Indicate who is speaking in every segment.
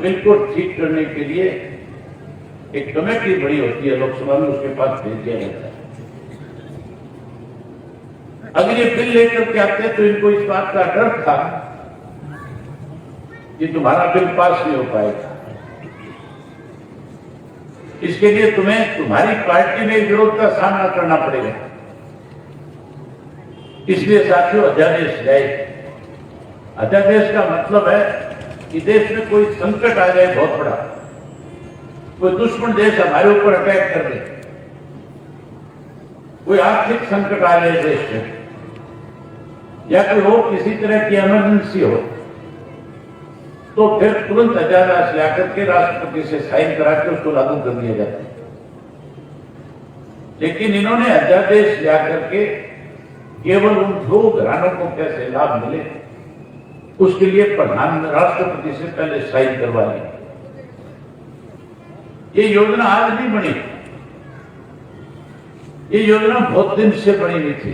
Speaker 1: Bill को ठीक करने के लिए एक कमेटी बड़ी होती है लोकसभा में, उसके पास भेज दिया जाता है। अगर ये बिल लेकर के आते तो इनको इस बात का डर था कि तुम्हारा बिल पास नहीं हो पाएगा, इसके लिए तुम्हें तुम्हारी पार्टी में विरोध का सामना करना पड़ेगा। इसलिए साथियों अध्यादेश लाए। अध्यादेश का मतलब है कि देश में कोई संकट आ जाए बहुत बड़ा, कोई दुश्मन देश हमारे ऊपर अटैक कर ले, कोई आर्थिक संकट आ जाए देश में, या कोई और किसी तरह की इमरजेंसी हो, तो फिर तुरंत अध्यादेश लाकर के राष्ट्रपति से साइन करा के उसको लागू कर दिया जाता है। लेकिन इन्होंने अध्यादेश लाकर के केवल उन 2 घरानों को कैसे लाभ मिले उसके लिए प्रधान राष्ट्रपति से पहले साइन करवा ली। ये योजना आज नहीं बनी, ये योजना बहुत दिन से बनी हुई थी।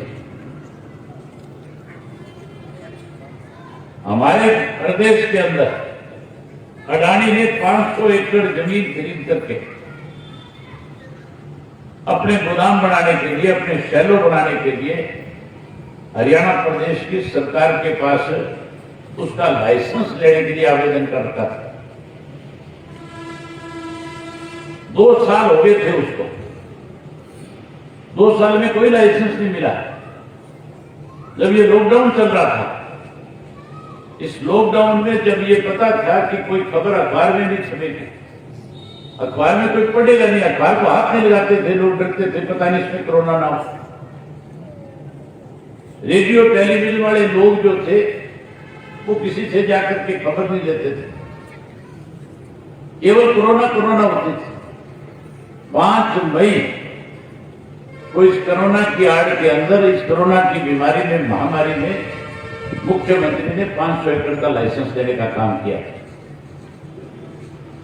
Speaker 1: हमारे प्रदेश के अंदर अडानी ने 500 एकड़ जमीन खरीद करके अपने गोदाम बनाने के लिए, अपने शैलो बनाने के लिए हरियाणा प्रदेश की सरकार के पास उसका लाइसेंस लेने के लिए आवेदन कर रखा था। 2 साल हो गए थे उसको, 2 साल में कोई लाइसेंस नहीं मिला। जब ये लॉकडाउन चल रहा था, इस लॉकडाउन में जब ये पता था कि कोई खबर अखबार में नहीं छपेगी, अखबार में कोई पढ़ेगा नहीं, अखबार को हाथ नहीं लगाते थे लोग, डरते थे पता नहीं इसमें कोरोना ना हो। रेडियो टेलीविजन वाले लोग जो थे वो किसी से जाकर के खबर नहीं देते थे, केवल कोरोना कोरोना होती थी। 5 मई को इस कोरोना की आड़ के अंदर, इस कोरोना की बीमारी में, महामारी में मुख्यमंत्री ने 500 एकड़ का लाइसेंस देने का काम किया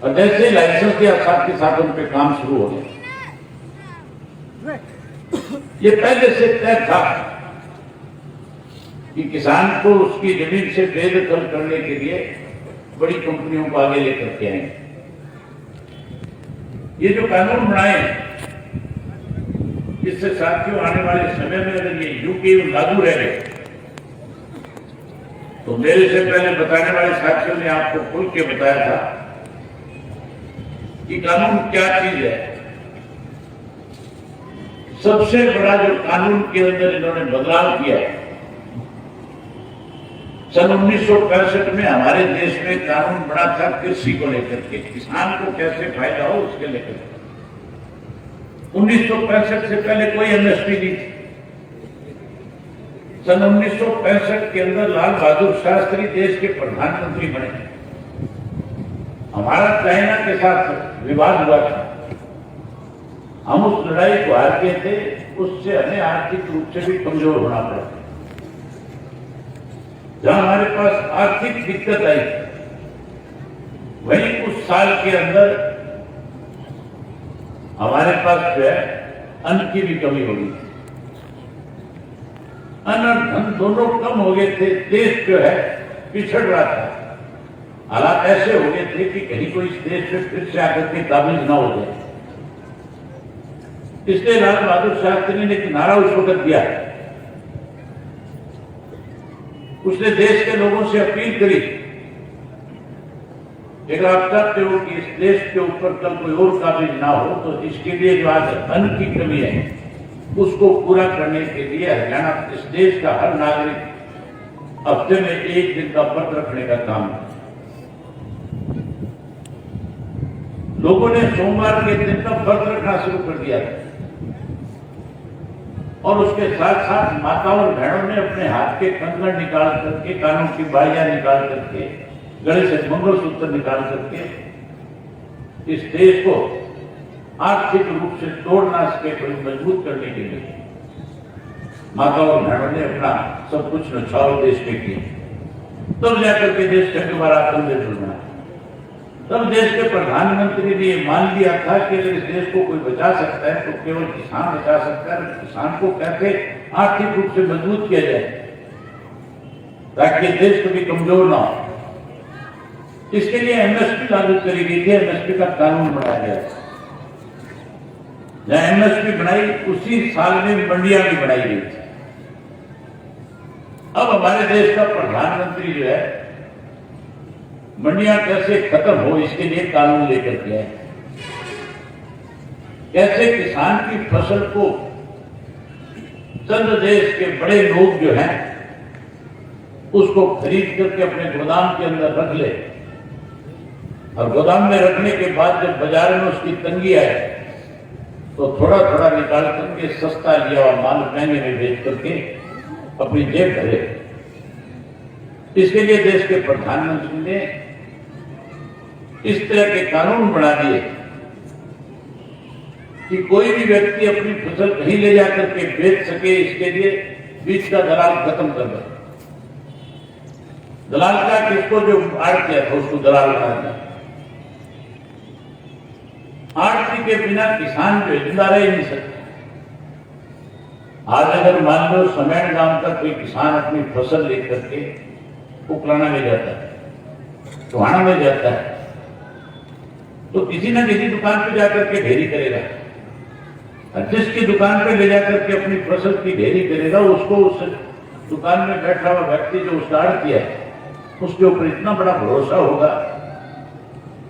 Speaker 1: और जैसे लाइसेंस दिया साथ के साथ उन पे काम शुरू हो गया। ये पहले से तय था कि किसान को उसकी जमीन से बेदखल करने के लिए बड़ी कंपनियों को आगे लेकर के आएंगे। ये जो कानून बनाए, इससे साथियों आने वाले समय में अगर ये यूके लागू रह गए तो मेरे से पहले बताने वाले साथियों ने आपको खुल के बताया था कि कानून क्या चीज है। सबसे बड़ा जो कानून के अंदर इन्होंने बदलाव किया, सन 1965 में हमारे देश में कानून बना था कृषि को लेकर के, किसान को कैसे फायदा हो उसके लेकर। 1965 से पहले कोई एमएसपी नहीं थी। सन 1965 के अंदर लाल बहादुर शास्त्री देश के प्रधानमंत्री बने। हमारा चाइना के साथ विवाद हुआ था, हम उस लड़ाई को हार गए थे, उससे हमें आर्थिक रूप से भी कमजोर होना पड़ा। जहां हमारे पास आर्थिक दिक्कत आई, वहीं उस साल के अंदर हमारे पास जो है अन्न की भी कमी हो गई। अन्न और धन दोनों कम हो गए थे, देश जो है पिछड़ रहा था। हालात ऐसे हो गए थे कि कहीं कोई इस देश में फिर से आकर के काबिज ना हो जाए। इसलिए लाल बहादुर शास्त्री ने एक नारा उस वक्त दिया, उसने देश के लोगों से अपील करी, अगर आप चाहते हो कि इस देश के ऊपर कल कोई और काबिज ना हो तो इसके लिए जो आज अन्न की कमी है उसको पूरा करने के लिए हरियाणा, इस देश का हर नागरिक हफ्ते में 1 दिन का व्रत रखने का काम है। लोगों ने सोमवार के दिन का व्रत रखना शुरू कर दिया था और उसके साथ साथ माताओं और बहनों ने अपने हाथ के कंगन निकाल करके, कानों की बालियां निकाल करके, गले से मंगलसूत्र निकाल करके इस देश को आर्थिक रूप से तोड़ना, इसके मजबूत करने के लिए माताओं और बहनों ने अपना सब कुछ न्यौछावर देश में किया। तब जाकर के देश का दोबारा आत्मनिर्भर बना। तब देश के प्रधानमंत्री ने ये मान लिया था कि अगर इस देश को कोई बचा सकता है तो केवल किसान बचा सकता है। किसान को कैसे आर्थिक रूप से मजबूत किया जाए ताकि देश कभी कमजोर ना हो। इसके लिए एमएसपी लागू करी गई थी, एमएसपी का कानून बनाया गया। जहां एमएसपी बनाई उसी साल में मंडियां भी बनाई गई थी। अब हमारे देश का प्रधानमंत्री जो है मंडियां कैसे खत्म हो इसके लिए कानून लेकर के आए। कैसे किसान की फसल को चंद देश के बड़े लोग जो हैं उसको खरीद करके अपने गोदाम के अंदर रख ले, और गोदाम में रखने के बाद जब बाजार में उसकी तंगी आए तो थोड़ा थोड़ा निकाल करके सस्ता लिया और माल महंगे में बेच करके अपनी जेब भरे। इसके लिए देश के प्रधानमंत्री ने इस तरह के कानून बना दिए कि कोई भी व्यक्ति अपनी फसल कहीं ले जाकर के बेच सके, इसके लिए बीच का दलाल खत्म कर दे। दलाल का किसको जो आड़ती था उसको दलाल बना दिया। आड़ती के बिना किसान जो जिंदा रह नहीं सकते। आज अगर मान लो समेण गांव का कोई किसान अपनी फसल लेकर के उकलाना ले जाता है, टोहाना ले जाता है, तो किसी न किसी दुकान पे जाकर के ढेरी करेगा, और जिसकी दुकान पे ले जाकर के अपनी फसल की ढेरी करेगा उसको उस दुकान में बैठा हुआ व्यक्ति जो उसका आड़ती है उसके ऊपर इतना बड़ा भरोसा होगा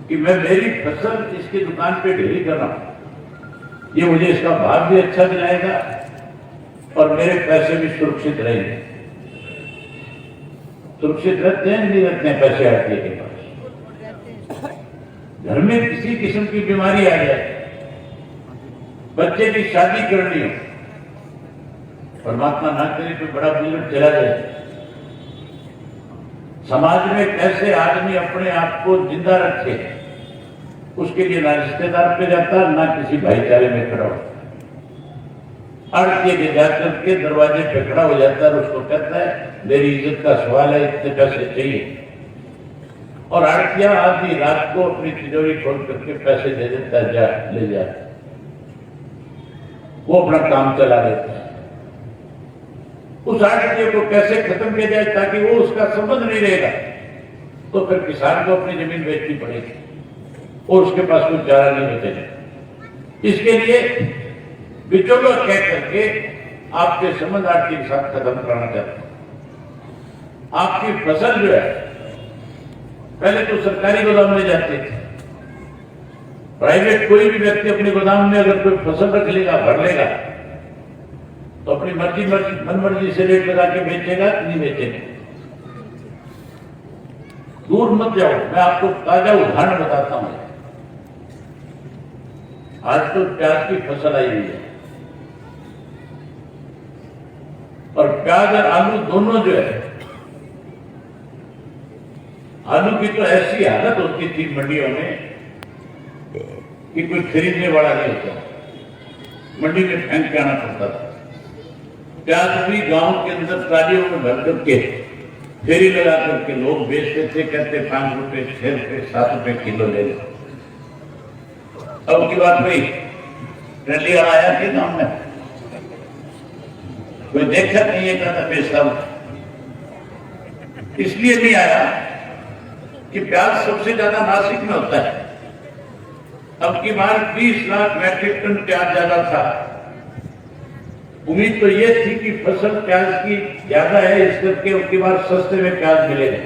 Speaker 1: कि मैं मेरी फसल इसकी दुकान पे ढेरी कर रहा हूं, ये मुझे इसका भाव भी अच्छा दिलाएगा और मेरे पैसे भी सुरक्षित रहेंगे। सुरक्षित रहते हैं नहीं रहते हैं पैसे आड़ती के पास। घर में किसी किस्म की बीमारी आ जाए, बच्चे की शादी करनी हो, परमात्मा ना करे तो बड़ा बुजुर्ग चला जाए, समाज में कैसे आदमी अपने आप को जिंदा रखे उसके लिए ना रिश्तेदार पे जाता ना किसी भाईचारे में खड़ा होता। आड़ती के जाकर के दरवाजे पे खड़ा हो जाता है और उसको कहता है मेरी इज्जत का सवाल है, इतने पैसे चाहिए, और आड़तिया आधी रात को अपनी तिजोरी खोल करके पैसे दे देता है, जा ले जा, वो अपना काम चला देता है। उस आड़तियों को कैसे खत्म किया जाए ताकि वो उसका संबंध नहीं रहेगा, तो फिर किसान को अपनी जमीन बेचनी पड़ेगी और उसके पास कुछ चारा नहीं बचेगा। इसके लिए बिचौलिया कह करके आपके संबंध आड़ती के साथ खत्म कराना चाहते हैं। आपकी फसल जो है पहले तो सरकारी गोदाम में जाते थे, प्राइवेट कोई भी व्यक्ति अपने गोदाम में अगर कोई फसल रख लेगा, भर लेगा, तो अपनी मन मर्जी से रेट लगा के बेचेगा कि नहीं बेचेगा। दूर मत जाओ, मैं आपको ताजा उदाहरण बताता हूं। आज तो प्याज की फसल आई हुई है और प्याज और आलू दोनों जो है, आलू की तो ऐसी हालत होती थी मंडियों में कि कोई खरीदने वाला नहीं होता, मंडी में फेंक के आना पड़ता था। प्याज भी गांव के अंदर ट्रालियों में भर करके फेरी लगा करके लोग बेचते थे, कहते 5 रुपए 6 रुपए 7 रुपए किलो ले लो। अब की बात भाई ट्रैली वाला आया कि गांव में कोई देखा नहीं है, कहता बेचता हूं। इसलिए नहीं आया कि प्याज सबसे ज्यादा नासिक में होता है। अब की बार 20 लाख मैट्रिक टन प्याज ज्यादा था। उम्मीद तो ये थी कि फसल प्याज की ज्यादा है, इस करके उनकी बार सस्ते में प्याज मिलेगा,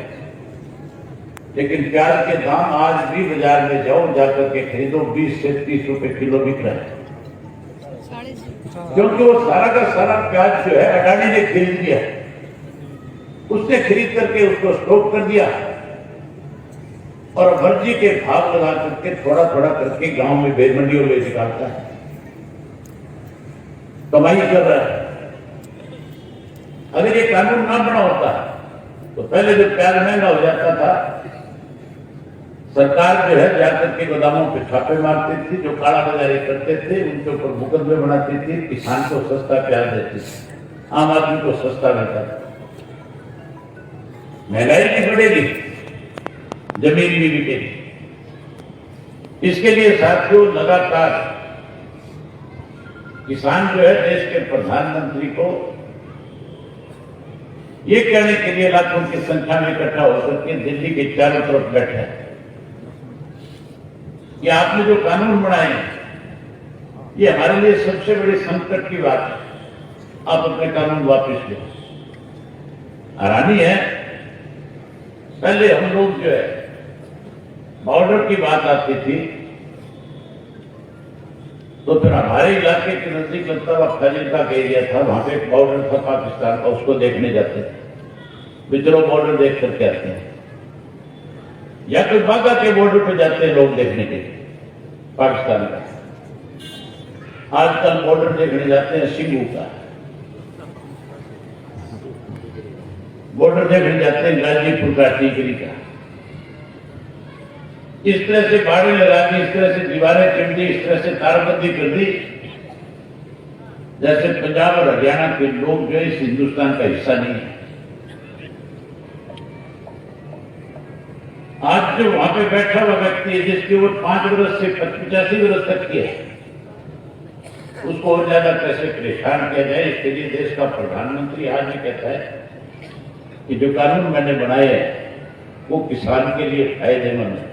Speaker 1: लेकिन प्याज के दाम आज भी बाजार में जाओ जाकर के खरीदो 20 से 30 रुपए किलो बिक रहा है, क्योंकि वो सारा का सारा प्याज जो है अडानी ने खरीद लिया। उसने खरीद करके उसको स्टॉक कर दिया और मर्जी के भाव लगा करके थोड़ा थोड़ा करके गांव में मंडियों में निकालता है, कमाई कर रहा है। अगर ये कानून ना बना होता तो पहले जब प्याज महंगा हो जाता था, सरकार जो है जाकर के गोदामों पे छापे मारती थी, जो काला बाजारी करते थे उनके ऊपर मुकदमे बनाती थी, किसान को सस्ता प्याज देती थी, आम आदमी को सस्ता मिलता था। महंगाई भी बढ़ेगी, जमीन भी बिकेगी। इसके लिए साथियों लगातार किसान जो है देश के प्रधानमंत्री को ये कहने के लिए लाखों की संख्या में इकट्ठा होकर के दिल्ली के चारों तरफ बैठे हैं कि आपने जो कानून बनाए हैं, ये हमारे लिए सबसे बड़ी संकट की बात है, आप अपने कानून वापस लो। हैरानी है, पहले हम लोग जो है बॉर्डर की बात आती थी तो फिर हमारे इलाके के नजदीक लगता हुआ फाजिल्का का एरिया था, वहां पे एक बॉर्डर था पाकिस्तान का, उसको देखने जाते थे, विद्रोह बॉर्डर देख करके आते हैं, या फिर बाघा के बॉर्डर पे जाते हैं लोग देखने के लिए पाकिस्तान का। आजकल बॉर्डर देखने जाते हैं सिंगू का, बॉर्डर देखने जाते हैं गाजीपुर का, टीकरी का। इस तरह से बाड़े लगा दी, इस तरह से दीवारें चिड़ दी, इस तरह से तारबंदी कर दी, जैसे पंजाब और हरियाणा के लोग जो इस हिंदुस्तान का हिस्सा नहीं है। आज जो वहां पे बैठा हुआ व्यक्ति है, जिसकी उम्र 5 वर्ष से 85 वर्ष तक की है, उसको और ज्यादा कैसे परेशान किया जाए, इसके लिए देश का प्रधानमंत्री आज भी कहता है कि जो कानून मैंने बनाए हैं वो किसान के लिए फायदेमंद है।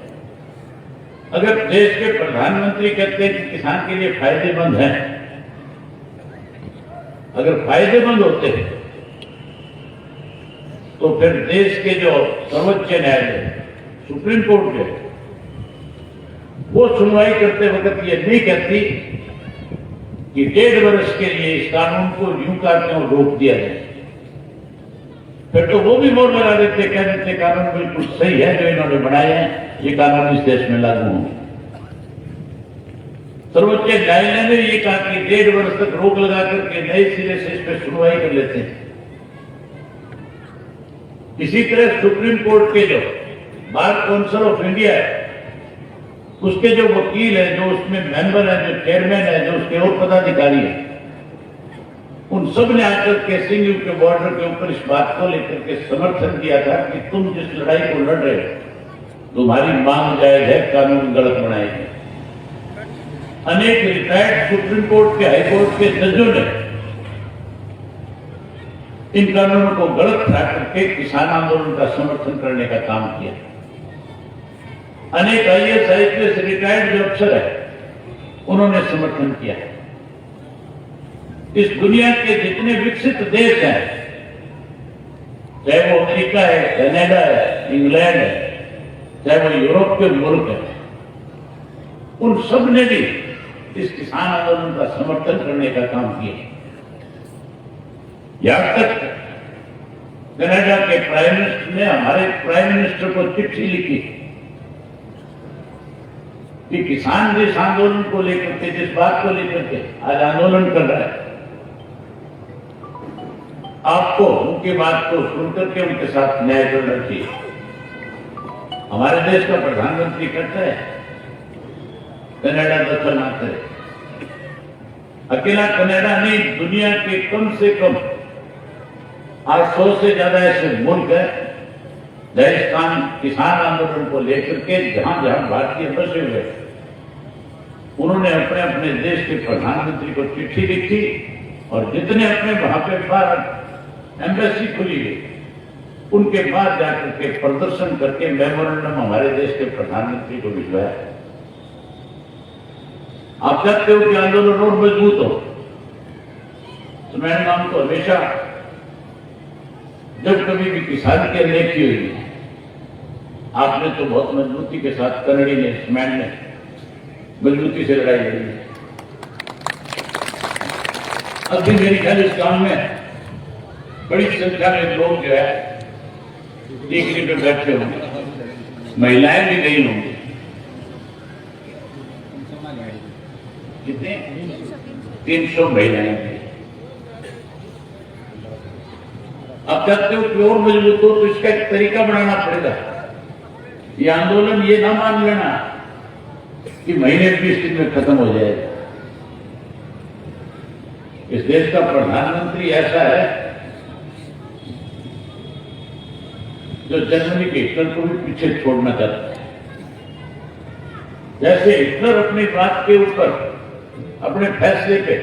Speaker 1: अगर देश के प्रधानमंत्री कहते हैं कि किसान के लिए फायदेमंद है, अगर फायदेमंद होते हैं तो फिर देश के जो सर्वोच्च न्यायालय सुप्रीम कोर्ट है, वो सुनवाई करते वक्त ये नहीं कहती कि 1.5 वर्ष के लिए इस कानून को यूं का क्यों रोक दिया जाए। फिर तो वो भी मोड़ लगा देते, कह देते कानून बिल्कुल सही है, जो इन्होंने बनाए हैं ये कानून इस देश में लागू होंगे। सर्वोच्च न्यायालय ने ये कहा कि 1.5 वर्ष तक रोक लगा करके नए सिरे से इस पर सुनवाई कर लेते हैं। इसी तरह सुप्रीम कोर्ट के जो बार काउंसिल ऑफ इंडिया है, उसके जो वकील है, जो उसमें मेंबर है, जो चेयरमैन है, जो उसके और पदाधिकारी है, उन सब ने आकर के सिंगू के बॉर्डर के ऊपर इस बात को लेकर के समर्थन किया था कि तुम जिस लड़ाई को लड़ रहे हो तुम्हारी मांग जायज है, कानून गलत बनाए गए। अनेक रिटायर्ड सुप्रीम कोर्ट के हाई कोर्ट के जजों ने इन कानूनों को गलत ठहरा करके किसान आंदोलन का समर्थन करने का काम किया। अनेक IAS IPS रिटायर्ड जो अफसर है उन्होंने समर्थन किया। इस दुनिया के जितने विकसित देश हैं, चाहे वो अमेरिका है, कनाडा है, इंग्लैंड है, चाहे वो यूरोप के मुल्क है, उन सब ने भी इस किसान आंदोलन का समर्थन करने का काम किया। यहां तक कनाडा के प्राइम मिनिस्टर ने हमारे प्राइम मिनिस्टर को चिट्ठी लिखी कि किसान जिस आंदोलन को लेकर के, जिस बात को लेकर के आज आंदोलन कर रहा है, आपको उनकी बात को सुनकर के उनके साथ न्याय करना चाहिए। हमारे देश का प्रधानमंत्री कहता है कनाडा दखल ना करे। अकेला कनाडा नहीं, दुनिया के कम से कम 800 से ज्यादा ऐसे मुल्क है जहाँ किसान आंदोलन को लेकर के जहां जहां भारतीय बसे हुए, उन्होंने अपने अपने देश के प्रधानमंत्री को चिट्ठी लिखी और जितने अपने वहां पे बाहर एम्बेसी खुली गई, उनके बाद जाकर के प्रदर्शन करके मेमोरेंडम हमारे देश के प्रधानमंत्री को भिजवाया। आप चाहते हो कि आंदोलन और मजबूत हो, तो मेरा नाम तो हमेशा जब कभी भी किसान के अन्याय की हुई, आपने तो बहुत मजबूती के साथ कन्नड़ी ने, स्मैन ने मजबूती से लड़ाई लड़ी है। अब भी मेरी ख्याल इस काम में बड़ी संख्या में लोग जो है टीकरी पे बैठे होंगे, महिलाएं भी गई होंगी। कितने? 300 महिलाएं भी। आप चाहते हो कि और मजबूत हो तो इसका एक तरीका बनाना पड़ेगा। ये आंदोलन ये ना मान लेना कि महीने 20 दिन में खत्म हो जाएगा। इस देश का प्रधानमंत्री ऐसा है जो जर्मनी के हिटलर को भी पीछे छोड़ना चाहता है। जैसे हिटलर अपनी बात के ऊपर, अपने फैसले पे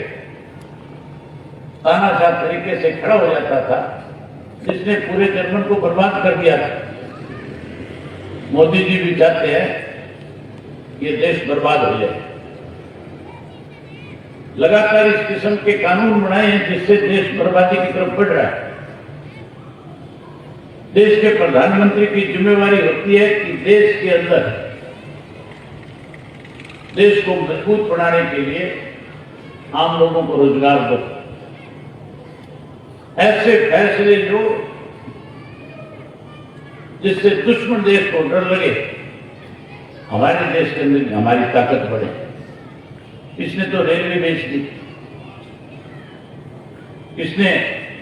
Speaker 1: तानाशाह तरीके से खड़ा हो जाता था, जिसने पूरे जर्मन को बर्बाद कर दिया था। मोदी जी भी चाहते हैं ये देश बर्बाद हो जाए। लगातार इस किस्म के कानून बनाए हैं जिससे देश बर्बादी की तरफ बढ़ रहा है। देश के प्रधानमंत्री की जिम्मेवारी होती है कि देश के अंदर देश को मजबूत बनाने के लिए आम लोगों को रोजगार दो। ऐसे फैसले जो जिससे दुश्मन देश को डर लगे, हमारे देश के अंदर हमारी ताकत बढ़े। इसने तो रेलवे बेच दी, इसने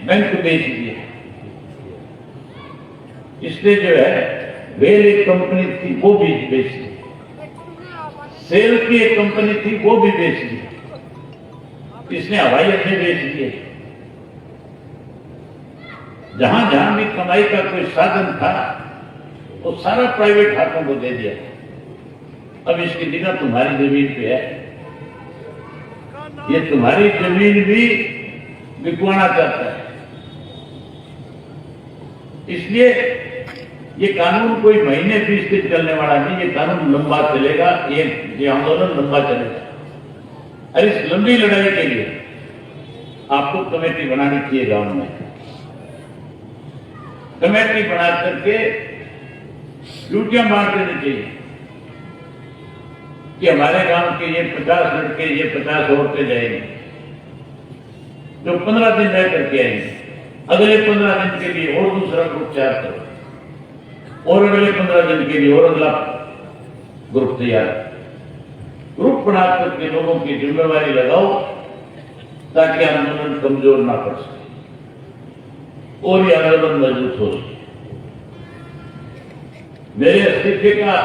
Speaker 1: बैंक बेच दिए, इसने जो है रेल एक कंपनी थी वो भी बेच दी, सेल की एक कंपनी थी वो भी बेच दी, इसने हवाई अड्डे बेच दिए। जहां जहां भी कमाई का कोई साधन था वो सारा प्राइवेट हाथों को दे दिया। अब इसकी निगाह तुम्हारी जमीन पे है, ये तुम्हारी जमीन भी बिकवाना चाहता है। इसलिए ये कानून कोई महीने 20 दिन चलने वाला नहीं, ये कानून लंबा चलेगा, ये आंदोलन लंबा चलेगा। और इस लंबी लड़ाई के लिए आपको कमेटी बनानी चाहिए गांव में। कमेटी बना करके ड्यूटियां बांट देनी चाहिए कि हमारे गांव के ये 50 लड़के, ये 50 औरतें जाएंगे जो 15 दिन रह करके आएंगे, अगले 15 दिन के लिए और दूसरा ग्रुप तैयार करो, और अगले 15 दिन के लिए और अगला ग्रुप तैयार। ग्रुप बना करके लोगों की जिम्मेवारी लगाओ ताकि आंदोलन कमजोर ना पड़ सके और ये आंदोलन मजबूत हो सके। मेरे इस्तीफे का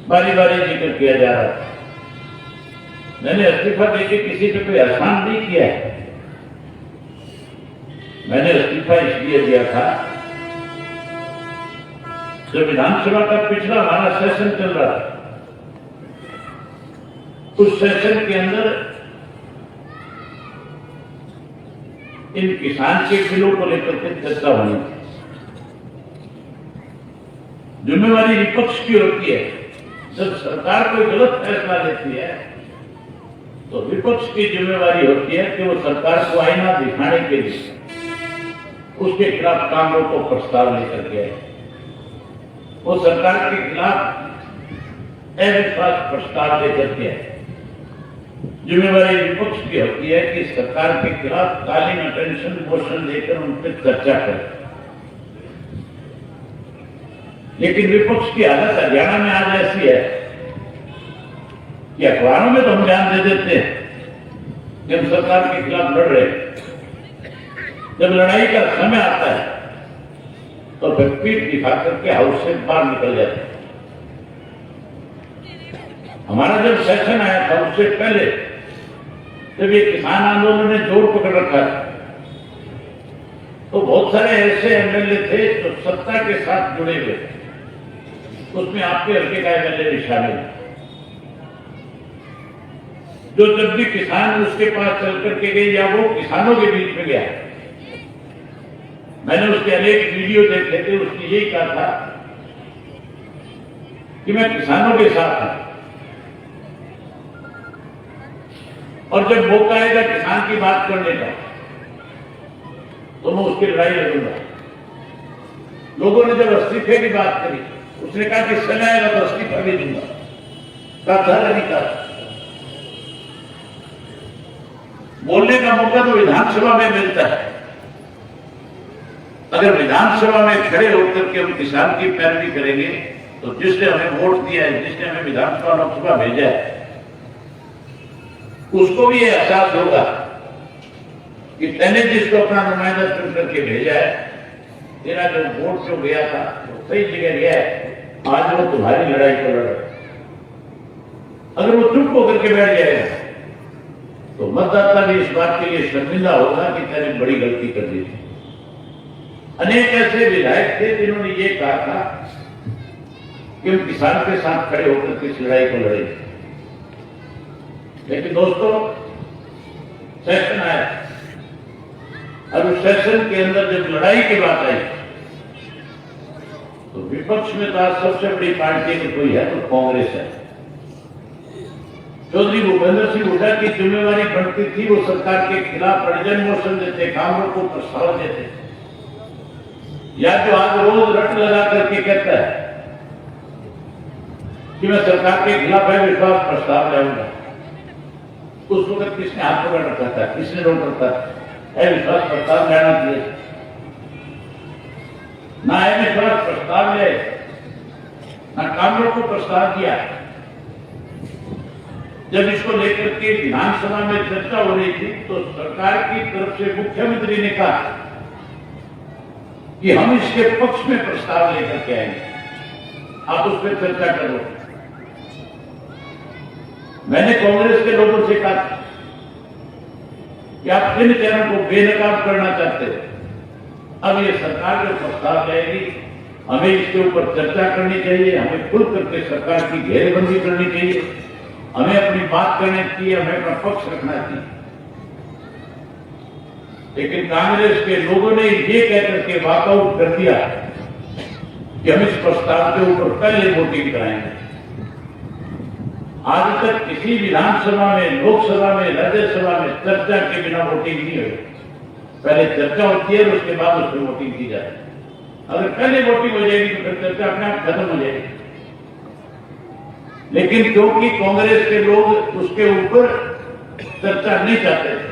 Speaker 1: बारी बारी जिक्र किया जा रहा है। मैंने इस्तीफा देके किसी पे कोई एहसान नहीं किया है। मैंने इस्तीफा इसलिए दिया था जब विधानसभा का पिछला हमारा सेशन चल रहा था, उस सेशन के अंदर इन किसान के बिलों को लेकर के चर्चा होनी थी। जिम्मेवारी विपक्ष की होती है। जब सरकार कोई गलत फैसला लेती है तो विपक्ष की जिम्मेवारी होती है कि वो सरकार को आईना दिखाने के लिए उसके खिलाफ कामों को प्रस्ताव लेकर के आए। वो सरकार के खिलाफ अविश्वास प्रस्ताव लेकर के आए। जिम्मेवारी विपक्ष की होती है कि सरकार के खिलाफ कालीन अटेंशन मोशन लेकर उन पर चर्चा करें। लेकिन विपक्ष की हालत हरियाणा में आज ऐसी है कि अखबारों में तो हम बयान दे देते हैं कि हम सरकार के खिलाफ लड़ रहे हैं, जब लड़ाई का समय आता है तो फिर पीठ दिखा करके हाउस से बाहर निकल जाते हैं। हमारा जब सेशन आया था उससे पहले जब ये किसान आंदोलन ने जोर पकड़ रखा था तो बहुत सारे ऐसे एमएलए थे जो सत्ता के साथ जुड़े हुए थे। उसमें आपके हल्के का एमएलए भी शामिल है, जो जब भी किसान उसके पास चल करके गए या वो किसानों के बीच में गया, मैंने उसके अनेक वीडियो देखे थे, उसने यही कहा था कि मैं किसानों के साथ हूं और जब मौका आएगा किसान की बात करने का तो मैं उसकी लड़ाई लड़ूंगा। लोगों ने जब इस्तीफे की बात करी, उसने कहा कि समय आएगा तो इस्तीफा भी दूंगा। नहीं कहा, बोलने का मौका तो विधानसभा में मिलता है। अगर विधानसभा में खड़े होकर के हम किसान की पैरवी करेंगे तो जिसने हमें वोट दिया है, जिसने हमें विधानसभा लोकसभा भेजा है, उसको भी यह एहसास होगा कि मैंने जिसको अपना नुमाइंदा चुन करके भेजा है, तेरा जो वोट जो गया था वो सही जगह गया है, आज वो तुम्हारी लड़ाई को लड़ रहा है। अगर वो चुप होकर के बैठ जाएगा तो मतदाता भी इस बात के लिए शर्मिंदा होगा कि तेने बड़ी गलती कर दी थी। अनेक ऐसे विधायक थे जिन्होंने ये कहा था कि हम किसान के साथ खड़े होकर के इस लड़ाई को लड़े। लेकिन दोस्तों, सेशन आया और उस सेशन के अंदर जब लड़ाई की बात आई तो विपक्ष में तो आज सबसे बड़ी पार्टी की कोई है तो कांग्रेस है। चौधरी भूपेंद्र सिंह हुड्डा की जिम्मेवारी बनती थी, वो सरकार के खिलाफ अर्जेंट मोशन देते, कामों को प्रस्ताव देते, या जो आज रोज रट लगा करके कहता है कि मैं सरकार के खिलाफ अविश्वास प्रस्ताव लाऊंगा, उस वक्त किसने हाथ पकड़ रखा था, किसने रोक रखा था अविश्वास प्रस्ताव लाना चाहिए? ना अविश्वास प्रस्ताव ले, ना कामों को प्रस्ताव दिया। जब इसको लेकर के विधानसभा में चर्चा हो रही थी तो सरकार की तरफ से मुख्यमंत्री ने कहा कि हम इसके पक्ष में प्रस्ताव लेकर के आएंगे, आप उस पर चर्चा करो। मैंने कांग्रेस के लोगों से कहा कि आप किन चेहरों को बेनकाब करना चाहते हो, अब ये सरकार जो प्रस्ताव लाएगी हमें इसके ऊपर चर्चा करनी चाहिए, हमें खुल करके सरकार की घेरेबंदी करनी चाहिए, हमें अपनी बात करनी चाहिए, हमें अपना पक्ष रखना चाहिए। लेकिन कांग्रेस के लोगों ने ये कहकर के वॉकआउट कर दिया कि हम इस प्रस्ताव के ऊपर कल वोटिंग कराएंगे। आज तक किसी विधानसभा में, लोकसभा में, राज्यसभा में चर्चा के बिना वोटिंग नहीं हुई। पहले चर्चा होती है और उसके बाद उस पर वोटिंग की जाती है। अगर पहले वोटिंग हो जाएगी तो फिर चर्चा अपने आप खत्म हो जाएगी। लेकिन क्योंकि कांग्रेस के लोग उसके ऊपर चर्चा नहीं चाहते थे,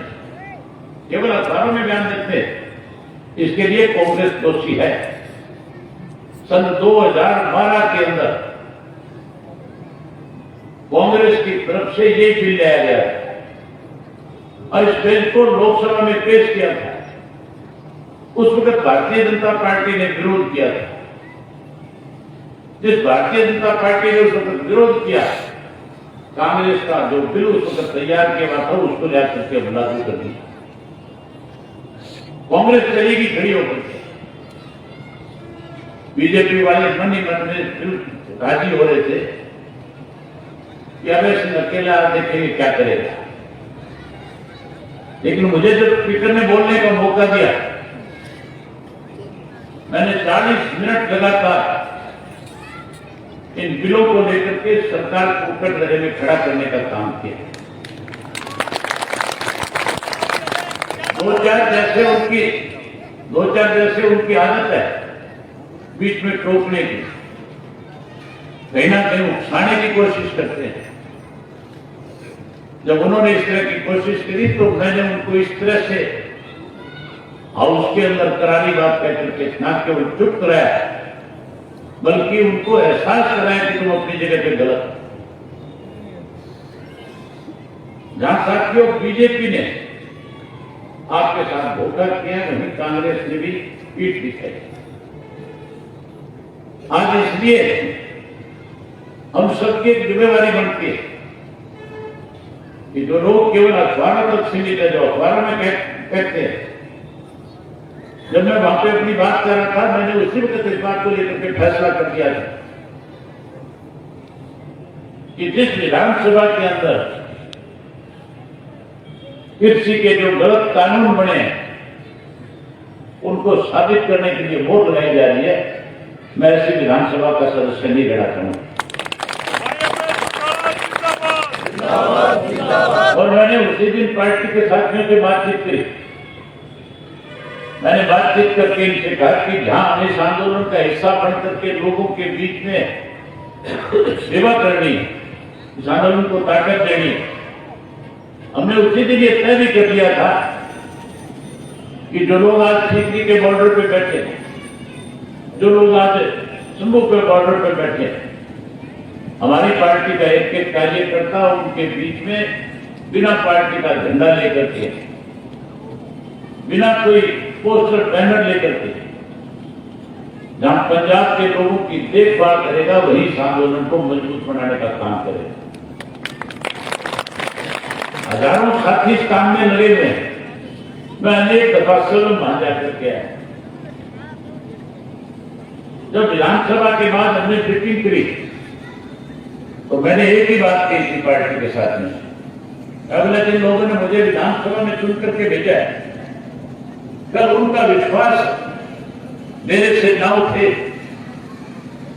Speaker 1: केवल अखबारों में बयान देते, इसके लिए कांग्रेस दोषी है। सन 2012 के अंदर कांग्रेस की तरफ से ये बिल लाया गया और इस बिल को लोकसभा में पेश किया था। उस वक्त भारतीय जनता पार्टी ने विरोध किया था। जिस भारतीय जनता पार्टी ने उस वक्त विरोध किया, कांग्रेस का जो बिल उस वक्त तैयार किया था उसको ले करके लागू कर दिया। कांग्रेस चलेगी खड़ी होकर के, बीजेपी वाले मन ही मन में राजी हो रहे थे कि अभय सिंह अकेला देखेंगे क्या करेगा। लेकिन मुझे जब स्पीकर ने बोलने का मौका दिया, मैंने 40 मिनट लगातार इन बिलों को लेकर के सरकार को कटघरे में खड़ा करने का काम किया। दो चार जैसे उनकी आदत है बीच में टोकने की, कहीं ना कहीं उकसाने की कोशिश करते हैं। जब उन्होंने इस तरह की कोशिश करी तो मैंने उनको इस तरह से हाउस के अंदर करारी बात कहकर के ना केवल चुप कराया, बल्कि उनको एहसास कराया कि तुम अपनी जगह पे गलत। जहां साथियों बीजेपी ने आपके साथ धोखा किया, वहीं कांग्रेस ने भी पीठ दिखाई। आज इसलिए हम सबकी एक जिम्मेवारी बनती है कि जो लोग केवल अखबारों तक सीमित है, जो अखबारों में कहते हैं, जब मैं वहां पे अपनी बात कर रहा था, मैंने उसी वक्त इस बात को लेकर के फैसला कर दिया था कि जिस विधानसभा के अंदर कृषि के जो गलत कानून बने उनको साबित करने के लिए वोट लगाई जा रही है, मैं ऐसी विधानसभा का सदस्य नहीं रहना चाहूंगा। और मैंने उसी दिन पार्टी के साथियों से बातचीत करी। मैंने बातचीत करके इनसे कहा कि जहां हमें इस आंदोलन का हिस्सा बनकर के लोगों के बीच में सेवा करनी, इस आंदोलन को ताकत देनी, हमने उसी दिन ये तय भी कर लिया था कि जो लोग आज सीकरी के बॉर्डर पे बैठे हैं, जो लोग आज शंभू के बॉर्डर पे बैठे हैं, हमारी पार्टी का एक एक कार्यकर्ता उनके बीच में बिना पार्टी का झंडा लेकर के, बिना कोई पोस्टर बैनर लेकर के, जहां पंजाब के लोगों की देखभाल करेगा, वही इस आंदोलन को मजबूत बनाने का काम करेगा। हजारों साथी इस काम में लगे हुए हैं। मैं अनेक दफा सोलन वहां जाकर के आया। जब विधानसभा के बाद हमने मीटिंग करी तो मैंने एक ही बात कही थी पार्टी के साथ में, अगले दिन लोगों ने मुझे विधानसभा में चुन करके भेजा है, कल उनका विश्वास मेरे से ना उठे,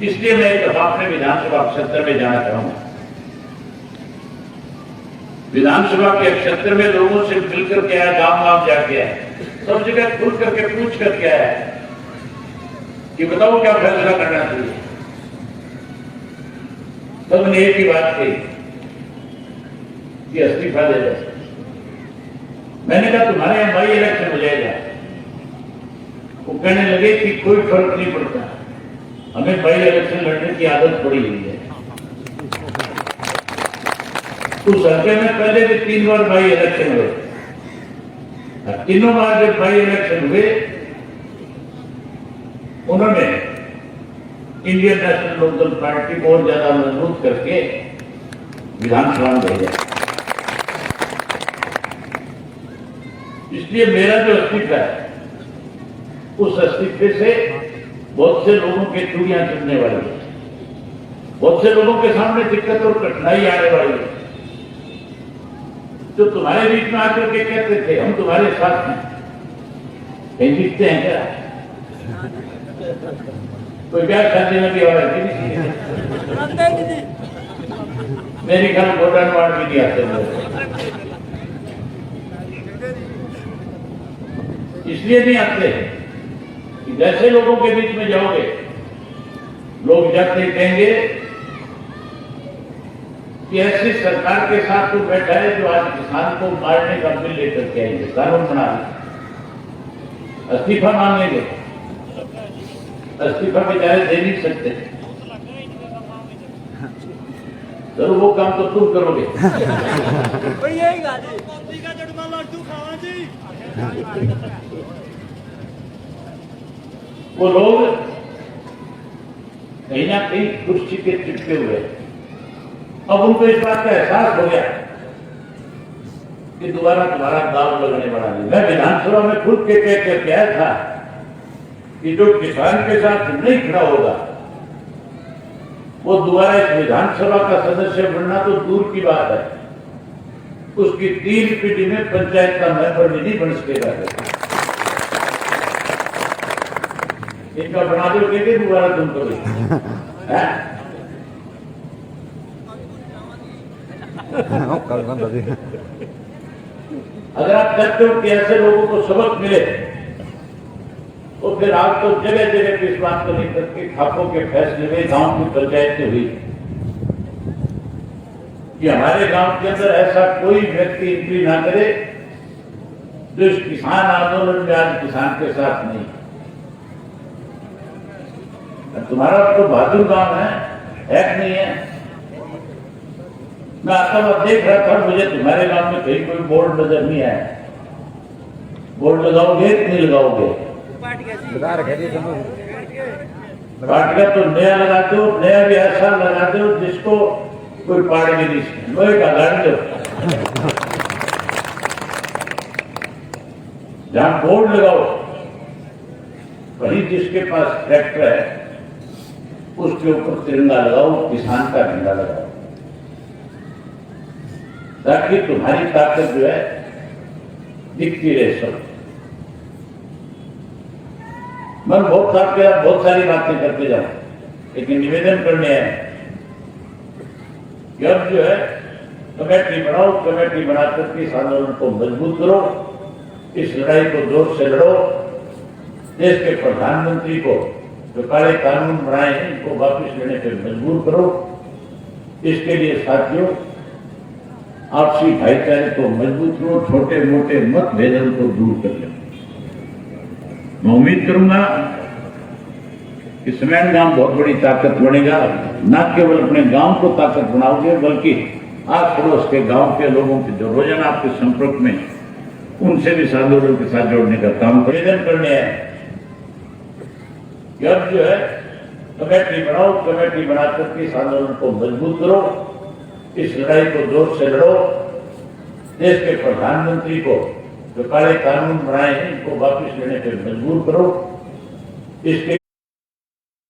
Speaker 1: इसलिए मैं एक दफा अपने विधानसभा क्षेत्र में जाना चाहूंगा। विधानसभा के क्षेत्र में लोगों से मिलकर के आया, गांव गांव जाके आया, सब जगह खुल करके पूछ करके आया कि बताओ क्या फैसला करना चाहिए। सबने एक ही बात कही कि इस्तीफा दे दो। मैंने कहा तुम्हारे यहां बाई इलेक्शन हो जाएगा। वो कहने लगे कि कोई फर्क नहीं पड़ता, हमें बाई इलेक्शन लड़ने की आदत पड़ी हुई है। उस हल्के में पहले भी 3 बार बाई इलेक्शन हुए, तीनों बार जब बाई इलेक्शन हुए उन्होंने इंडियन नेशनल लोकदल पार्टी को और ज्यादा मजबूत करके विधानसभा में भेजा। इसलिए मेरा जो अस्तित्व है, उस अस्तित्व से बहुत से लोगों की चूड़ियां चुनने वाली है, बहुत से लोगों के सामने दिक्कत और कठिनाई आने वाली है। जो तुम्हारे बीच में आकर के कहते थे हम तुम्हारे साथ हैं, कहीं दिखते हैं क्या? कोई ब्याह शादी में भी आवाज नहीं, मेरी घर गोडानवाड़ भी नहीं आते। इसलिए नहीं आते कि जैसे लोगों के बीच में जाओगे, लोग जाते ही कहेंगे कि ऐसी सरकार के साथ तो बैठा है जो आज किसान को मारने का बिल लेकर के आएंगे, कानून बना लेंगे, इस्तीफा मांगेंगे। इस्तीफा बेचारे दे नहीं सकते, जरूर वो काम तो तुम करोगे। वो लोग कहीं ना कहीं कुर्सी के चिपके हुए। अब उनको इस बात का एहसास हो गया कि दोबारा तुम्हारा दाव लगने वाला नहीं। मैं विधानसभा में खुद के कह कर गया था कि जो किसान के साथ नहीं खड़ा होगा वो दोबारा इस विधानसभा का सदस्य बनना तो दूर की बात है, उसकी 3 पीढ़ी में पंचायत का मेंबर भी नहीं बन सकेगा। इनका बना दो के दोबारा तुम करो। अगर आप कहते हो कि ऐसे लोगों को सबक मिले तो फिर आप तो जगह जगह पे इस बात को लेकर के खापों के फैसले में गांव की पंचायत से हुई कि हमारे गांव के अंदर ऐसा कोई व्यक्ति एंट्री ना करे जो इस किसान आंदोलन में आज किसान के साथ नहीं। तुम्हारा तो बहादुर गांव है कि नहीं है? मैं आता हुआ देख रहा था, मुझे तुम्हारे गांव में कहीं कोई बोर्ड नजर नहीं आया। बोर्ड लगाओगे कि नहीं लगाओगे? पाटिका तो नया लगाते हो, नया भी ऐसा लगाते हो जिसको कोई पाड़ भी नहीं सकता, लोहे का गाड़ दो। जहां बोर्ड लगाओ वही जिसके पास ट्रैक्टर है उसके ऊपर तिरंगा लगाओ, किसान का झंडा लगाओ, ताकि तुम्हारी ताकत जो है दिखती रहे सब। मैं बहुत सारी बातें करते जाऊं, लेकिन निवेदन करने हैं कि अब जो है कमेटी बनाओ, कमेटी बनाकर इस आंदोलन को मजबूत करो, इस लड़ाई को जोर से लड़ो। देश के प्रधानमंत्री को जो काले कानून बनाए हैं इनको वापस लेने पर मजबूर करो। इसके लिए साथियों आपसी भाईचारे को मजबूत करो, छोटे मोटे मतभेदों को दूर कर लो। मैं उम्मीद करूंगा कि समेन गांव बहुत बड़ी ताकत बनेगा। न केवल अपने गांव को ताकत बनाओगे बल्कि आस पड़ोस के गांव के लोगों के जो रोजाना आपके संपर्क में, उनसे भी इस आंदोलन के साथ जोड़ने का काम निवेदन करने हैं कि अब जो है कमेटी बनाओ, कमेटी बनाकर इस आंदोलन को मजबूत करो, इस लड़ाई को जोर से लड़ो। देश के प्रधानमंत्री को जो काले कानून बनाए हैं इनको वापस लेने पर मजबूर करो। इसके